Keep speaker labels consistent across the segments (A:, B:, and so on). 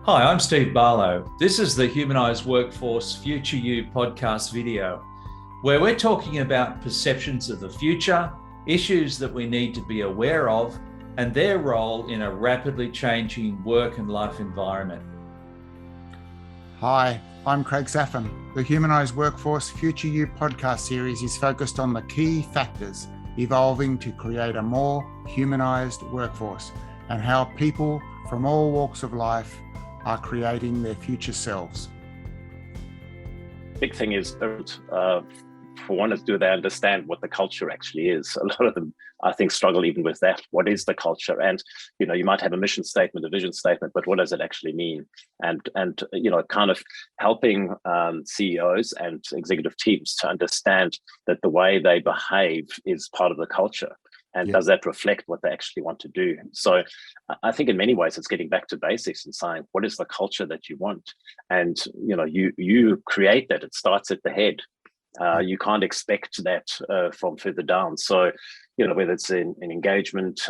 A: Hi, I'm Steve Barlow. This is the Humanised Workforce Future You podcast video, where we're talking about perceptions of the future, issues that we need to be aware of, and their role in a rapidly changing work and life environment.
B: Hi, I'm Craig Saffin. The Humanised Workforce Future You podcast series is focused on the key factors evolving to create a more humanised workforce and how people from all walks of life are creating their future selves.
C: Big thing is, for one, is do they understand what the culture actually is? A lot of them, I think, struggle even with that. What is the culture? And you might have a mission statement, a vision statement, but what does it actually mean? And kind of helping CEOs and executive teams to understand that the way they behave is part of the culture. And does that reflect what they actually want to do? So I think in many ways it's getting back to basics and saying, what is the culture that you want? And you create that. It starts at the head. You can't expect that from further down. So whether it's in engagement,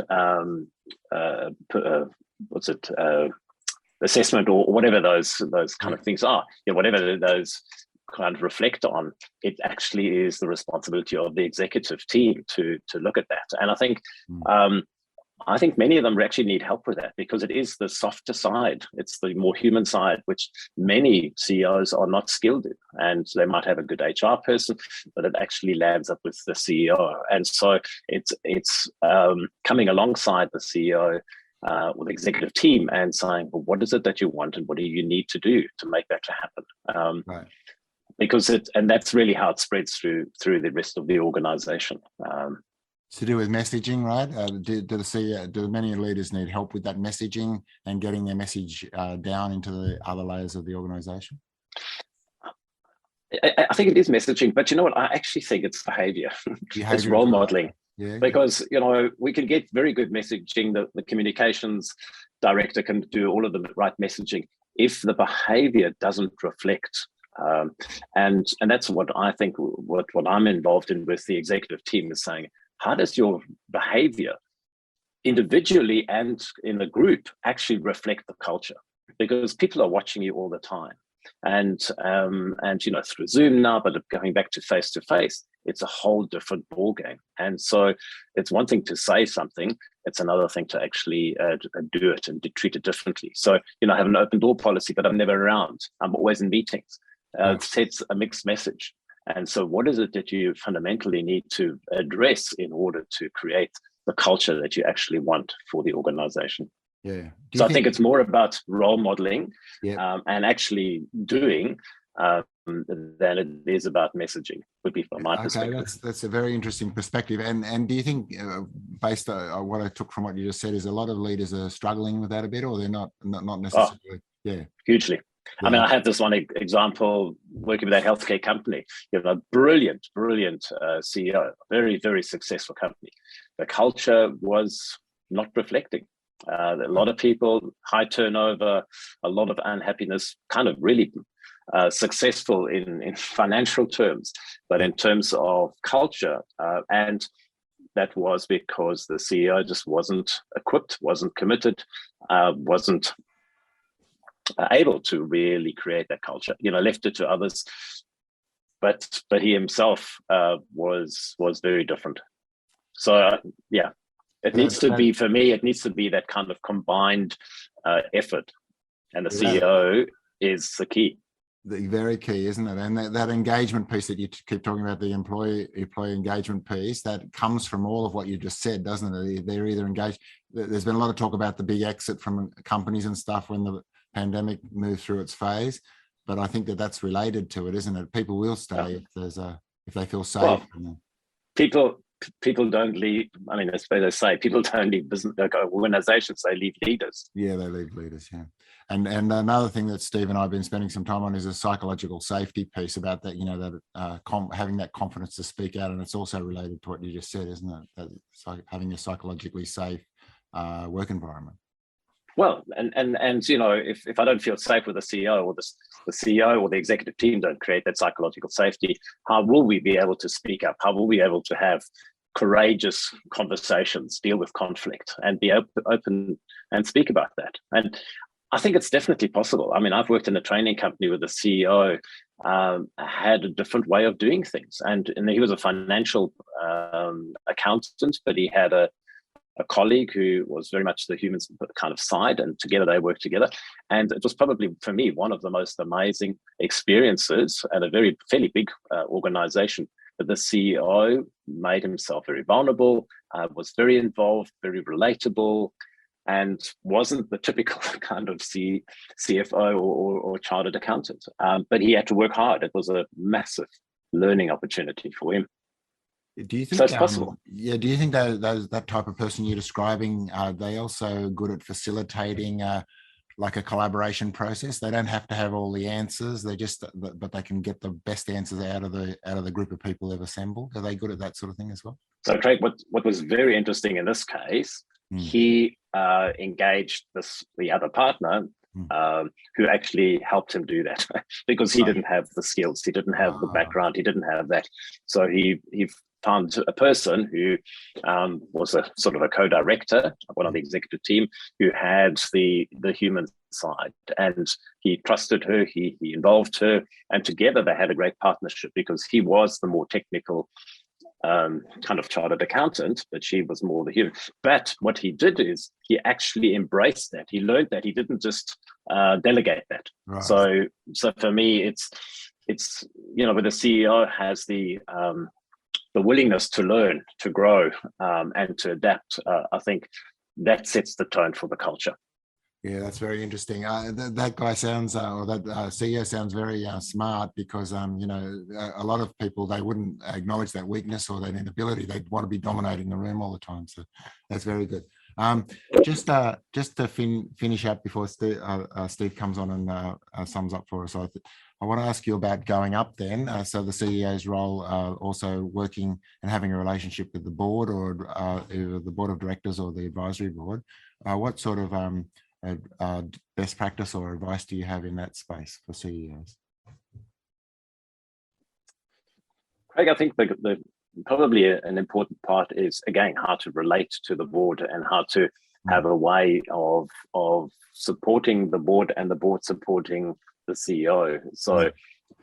C: assessment, or whatever those kind of things are, whatever those kind of reflect on, it actually is the responsibility of the executive team to look at that. And I think many of them actually need help with that, because it is the softer side. It's the more human side, which many CEOs are not skilled in. And they might have a good HR person, but it actually lands up with the CEO. And so it's coming alongside the CEO with the executive team and saying, well, what is it that you want and what do you need to do to make that to happen?
B: Right.
C: Because that's really how it spreads through the rest of the organization.
B: It's to do with messaging, right? Do many leaders need help with that messaging and getting their message down into the other layers of the organization?
C: I think it is messaging, but you know what? I actually think it's behavior. It's role modeling. Yeah. Because we can get very good messaging. The communications director can do all of the right messaging if the behavior doesn't reflect. And that's what I think, what I'm involved in with the executive team is saying, how does your behavior individually and in a group actually reflect the culture? Because people are watching you all the time. And through Zoom now, but going back to face, it's a whole different ballgame. And so it's one thing to say something, it's another thing to actually do it and treat it differently. So, I have an open door policy, but I'm never around. I'm always in meetings. It sets a mixed message. And so what is it that you fundamentally need to address in order to create the culture that you actually want for the organization?
B: Yeah.
C: So I think it's more about role modeling and actually doing than it is about messaging, would be from my perspective.
B: That's a very interesting perspective. And do you think, based on what I took from what you just said, is a lot of leaders are struggling with that a bit, or they're not necessarily?
C: Hugely. Yeah. I mean, I have this one example working with a healthcare company. A brilliant CEO, very, very successful company. The culture was not reflecting. A lot of people, high turnover, a lot of unhappiness, kind of really successful in financial terms, but in terms of culture. And that was because the CEO just wasn't equipped, wasn't committed, wasn't able to really create that culture. Left it to others, but he himself was very different. So it needs to be, for me, it needs to be that kind of combined effort, and the CEO is the key.
B: The very key, isn't it? And that engagement piece that you keep talking about, the employee engagement piece, that comes from all of what you just said, doesn't it? They're either engaged. There's been a lot of talk about the big exit from companies and stuff when the pandemic moved through its phase, but I think that's related to it, isn't it? People will stay if they feel safe.
C: Well, people don't leave. I mean, as they say, people don't leave business organizations; they leave leaders.
B: Yeah, they leave leaders. Yeah, and another thing that Steve and I have been spending some time on is a psychological safety piece about that. Having that confidence to speak out, and it's also related to what you just said, isn't it? That having a psychologically safe work environment.
C: Well, and if I don't feel safe with the CEO, or the CEO or the executive team don't create that psychological safety, how will we be able to speak up? How will we be able to have courageous conversations, deal with conflict, and be open and speak about that? And I think it's definitely possible. I mean, I've worked in a training company where the CEO had a different way of doing things. And he was a financial accountant, but he had a colleague who was very much the human kind of side, and together they worked together. And it was probably, for me, one of the most amazing experiences at a fairly big organization. But the CEO made himself very vulnerable, was very involved, very relatable, and wasn't the typical kind of CFO or chartered accountant. But he had to work hard. It was a massive learning opportunity for him.
B: Do you think
C: so it's possible?
B: Yeah. Do you think that type of person you're describing, are they also good at facilitating like a collaboration process? They don't have to have all the answers. But they can get the best answers out of the group of people they've assembled. Are they good at that sort of thing as well?
C: So, Craig, what was very interesting in this case, he engaged the other partner who actually helped him do that because he didn't have the skills, he didn't have the background, he didn't have that. So he found a person who was a sort of a co-director, one of the executive team, who had the human side, and he trusted her, he involved her, and together they had a great partnership because he was the more technical kind of chartered accountant, but she was more the human. But what he did is he actually embraced that. He learned that. He didn't just delegate that. Right. So for me, it's where the CEO has the willingness to learn, to grow, and to adapt. I think that sets the tone for the culture.
B: Yeah, that's very interesting. That guy sounds, or that CEO sounds very smart, because a lot of people, they wouldn't acknowledge that weakness or that inability. They'd want to be dominating the room all the time. So that's very good. Just to finish up before Steve comes on and sums up for us, I want to ask you about going up then. So the CEO's role, also working and having a relationship with the board, or either the board of directors or the advisory board. What sort of best practice or advice do you have in that space for CEOs?
C: Craig, I think the probably an important part is, again, how to relate to the board and how to have a way of supporting the board and the board supporting the CEO. So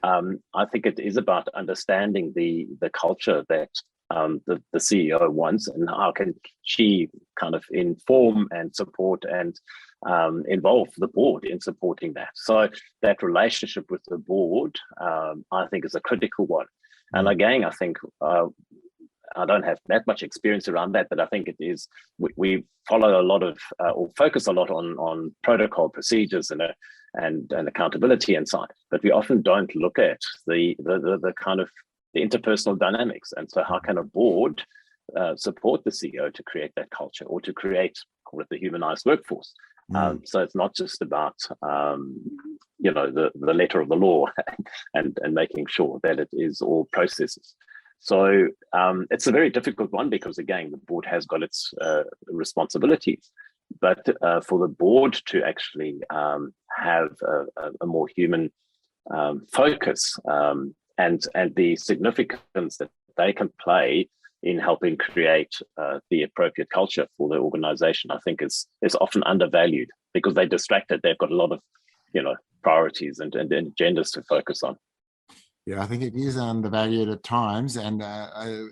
C: I think it is about understanding the culture that the CEO wants, and how can she kind of inform and support and involve the board in supporting that. So that relationship with the board, I think, is a critical one. And again, I think I don't have that much experience around that, but I think it is, we follow a lot of or focus a lot on protocol, procedures, and accountability inside, but we often don't look at the kind of the interpersonal dynamics. And so how can a board support the CEO to create that culture, or to create, call it, the humanized workforce? So it's not just about the letter of the law and making sure that it is all processes. So it's a very difficult one, because again, the board has got its responsibilities, but for the board to actually have a more human focus and the significance that they can play in helping create the appropriate culture for the organization, I think is often undervalued, because they're distracted. They've got a lot of priorities and agendas to focus on.
B: Yeah, I think it is undervalued at times, and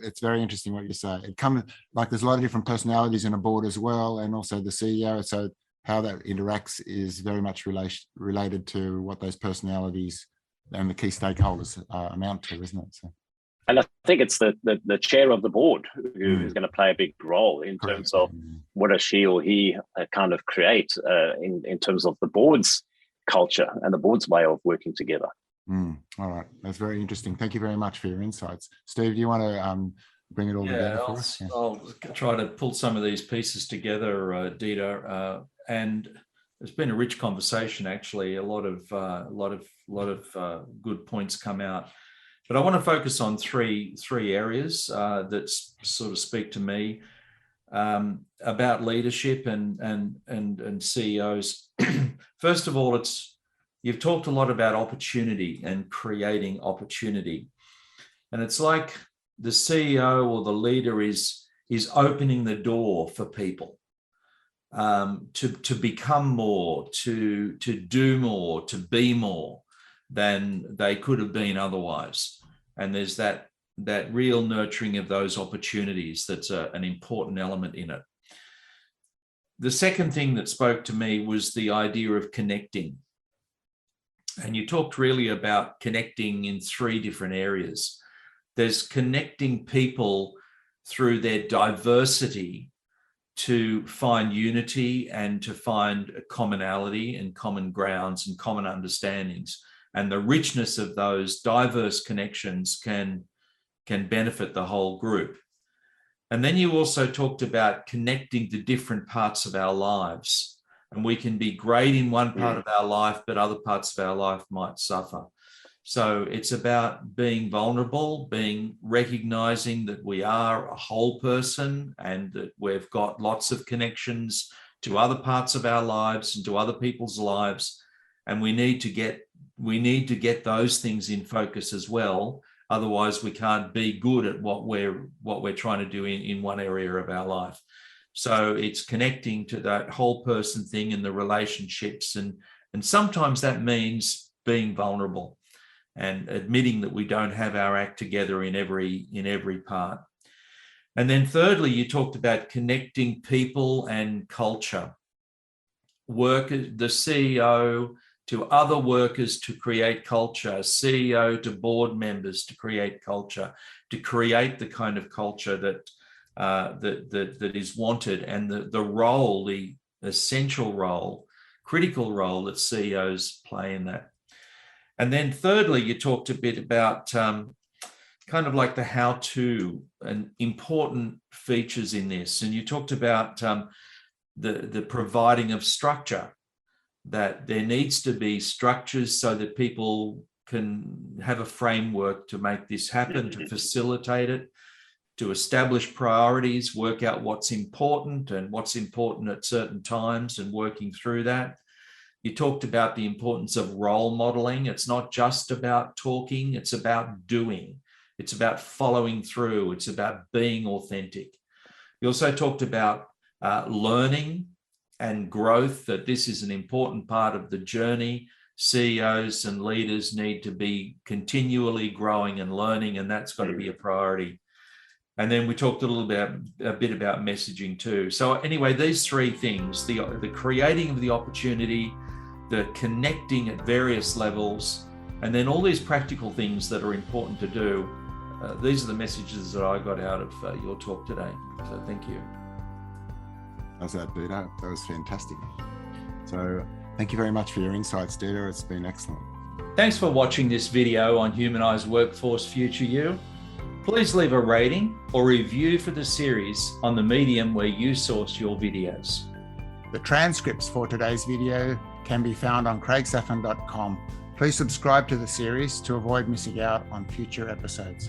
B: it's very interesting what you say. It comes like there's a lot of different personalities in a board as well, and also the CEO. So how that interacts is very much related to what those personalities and the key stakeholders amount to, isn't it? So.
C: And I think it's the chair of the board who is going to play a big role in terms of what does she or he kind of create in terms of the board's culture and the board's way of working together.
B: All right, that's very interesting. Thank you very much for your insights. Steve, do you want to bring it all together for us? Yeah,
A: I'll try to pull some of these pieces together, Dieter. And it's been a rich conversation, actually. A lot of good points come out. But I want to focus on three areas that sort of speak to me about leadership and CEOs. First of all, you've talked a lot about opportunity and creating opportunity, and it's like the CEO or the leader is opening the door for people. to become more, to do more, to be more than they could have been otherwise. And there's that real nurturing of those opportunities that's an important element in it. The second thing that spoke to me was the idea of connecting. And you talked really about connecting in three different areas. There's connecting people through their diversity to find unity and to find a commonality and common grounds and common understandings. And the richness of those diverse connections can benefit the whole group. And then you also talked about connecting to different parts of our lives. And we can be great in one part of our life, but other parts of our life might suffer. So it's about being vulnerable, recognizing that we are a whole person and that we've got lots of connections to other parts of our lives and to other people's lives. And we need to get those things in focus as well. Otherwise, we can't be good at what we're trying to do in one area of our life. So it's connecting to that whole person thing and the relationships. And sometimes that means being vulnerable and admitting that we don't have our act together in every part. And then thirdly, you talked about connecting people and culture. The CEO to other workers to create culture, CEO to board members to create culture, to create the kind of culture that is wanted, and the essential role, critical role that CEOs play in that. And then thirdly, you talked a bit about kind of like the how-to and important features in this. And you talked about the providing of structure, that there needs to be structures so that people can have a framework to make this happen, to facilitate it, to establish priorities, work out what's important and what's important at certain times and working through that. You talked about the importance of role modeling. It's not just about talking, it's about doing. It's about following through. It's about being authentic. You also talked about learning and growth, that this is an important part of the journey. CEOs and leaders need to be continually growing and learning, and that's got to be a priority. And then we talked a bit about messaging too. So anyway, these three things, the creating of the opportunity, the connecting at various levels, and then all these practical things that are important to do. These are the messages that I got out of your talk today. So thank you.
B: How's that, Dieter? That was fantastic. So thank you very much for your insights, Dieter. It's been excellent.
A: Thanks for watching this video on Humanised Workforce Future You. Please leave a rating or review for the series on the medium where you source your videos.
B: The transcripts for today's video can be found on craigsaffin.com. Please subscribe to the series to avoid missing out on future episodes.